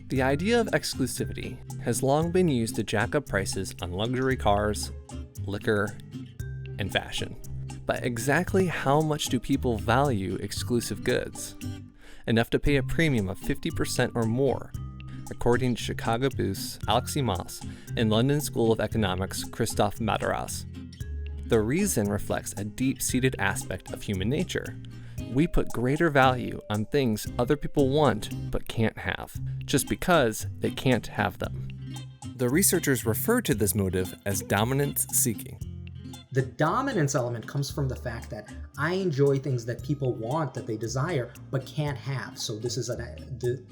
The idea of exclusivity has long been used to jack up prices on luxury cars, liquor, and fashion. But exactly how much do people value exclusive goods? Enough to pay a premium of 50% or more, according to Chicago Booth's Alex Imas and London School of Economics' Christoph Madaras. The reason reflects a deep-seated aspect of human nature. We put greater value on things other people want but can't have, just because they can't have them. The researchers refer to this motive as dominance seeking. The dominance element comes from the fact that I enjoy things that people want, that they desire, but can't have. So this is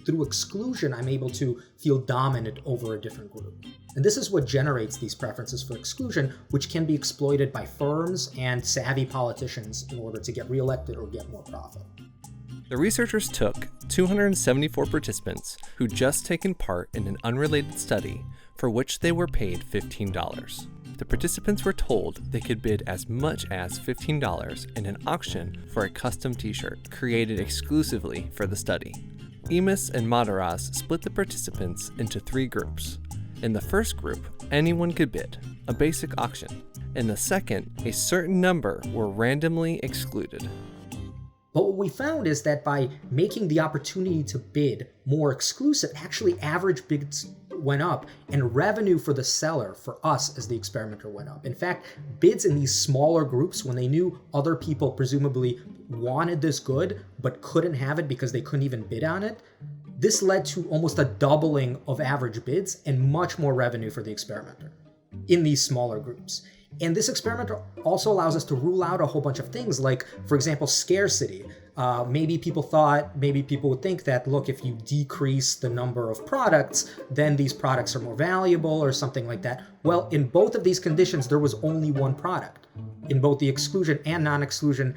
through exclusion, I'm able to feel dominant over a different group. And this is what generates these preferences for exclusion, which can be exploited by firms and savvy politicians in order to get reelected or get more profit. The researchers took 274 participants who'd just taken part in an unrelated study for which they were paid $15. The participants were told they could bid as much as $15 in an auction for a custom t-shirt created exclusively for the study. Imas and Madaras split the participants into 3 groups. In the first group, anyone could bid, a basic auction. In the second, a certain number were randomly excluded. But what we found is that by making the opportunity to bid more exclusive, actually average bids went up and revenue for the seller, for us as the experimenter, went up. In fact, bids in these smaller groups, when they knew other people presumably wanted this good but couldn't have it because they couldn't even bid on it, this led to almost a doubling of average bids and much more revenue for the experimenter in these smaller groups. And this experiment also allows us to rule out a whole bunch of things like, for example, scarcity. Maybe people would think that, look, if you decrease the number of products, then these products are more valuable or something like that. Well, in both of these conditions, there was only one product. In both the exclusion and non-exclusion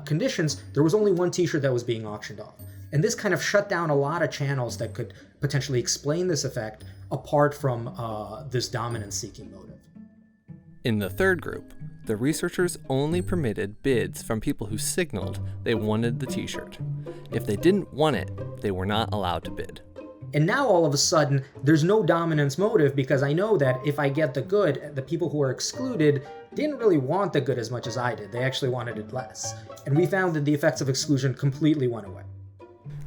conditions, there was only one t-shirt that was being auctioned off. And this kind of shut down a lot of channels that could potentially explain this effect apart from this dominance-seeking motive. In the third group, the researchers only permitted bids from people who signaled they wanted the t-shirt. If they didn't want it, they were not allowed to bid. And now all of a sudden, there's no dominance motive because I know that if I get the good, the people who are excluded didn't really want the good as much as I did. They actually wanted it less. And we found that the effects of exclusion completely went away.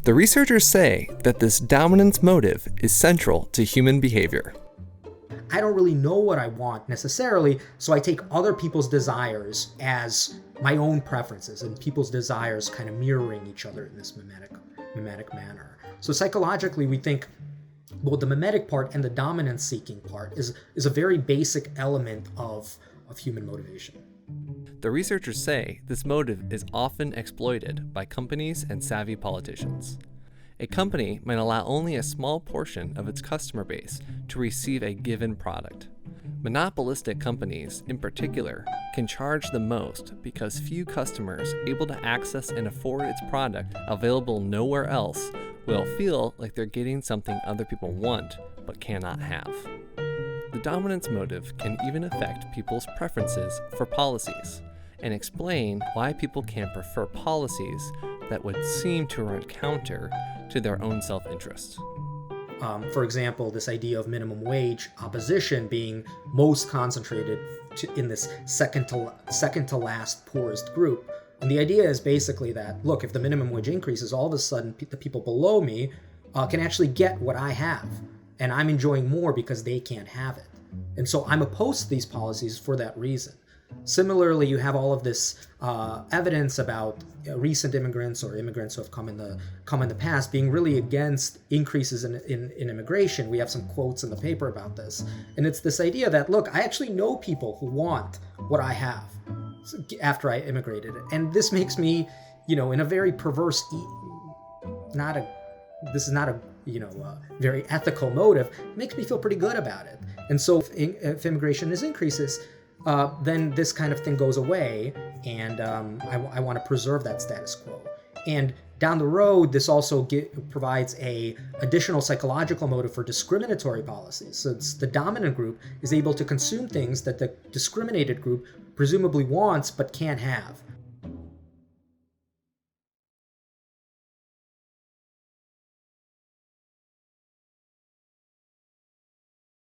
The researchers say that this dominance motive is central to human behavior. I don't really know what I want necessarily, so I take other people's desires as my own preferences, and people's desires kind of mirroring each other in this mimetic manner. So psychologically, we think both the mimetic part and the dominance-seeking part is a very basic element of human motivation. The researchers say this motive is often exploited by companies and savvy politicians. A company might allow only a small portion of its customer base to receive a given product. Monopolistic companies, in particular, can charge the most because few customers able to access and afford its product available nowhere else will feel like they're getting something other people want but cannot have. The dominance motive can even affect people's preferences for policies and explain why people can prefer policies that would seem to run counter to their own self-interest. For example, this idea of minimum wage opposition being most concentrated in this second to last poorest group. And the idea is basically that, look, if the minimum wage increases, all of a sudden the people below me can actually get what I have. And I'm enjoying more because they can't have it. And so I'm opposed to these policies for that reason. Similarly, you have all of this evidence about recent immigrants or immigrants who have come in the past being really against increases in immigration. We have some quotes in the paper about this. And it's this idea that, look, I actually know people who want what I have after I immigrated. And this makes me, in a very perverse, this is not a very ethical motive, it makes me feel pretty good about it. And so if immigration increases, then this kind of thing goes away, and I want to preserve that status quo. And down the road, this also provides a additional psychological motive for discriminatory policies. So the dominant group is able to consume things that the discriminated group presumably wants but can't have.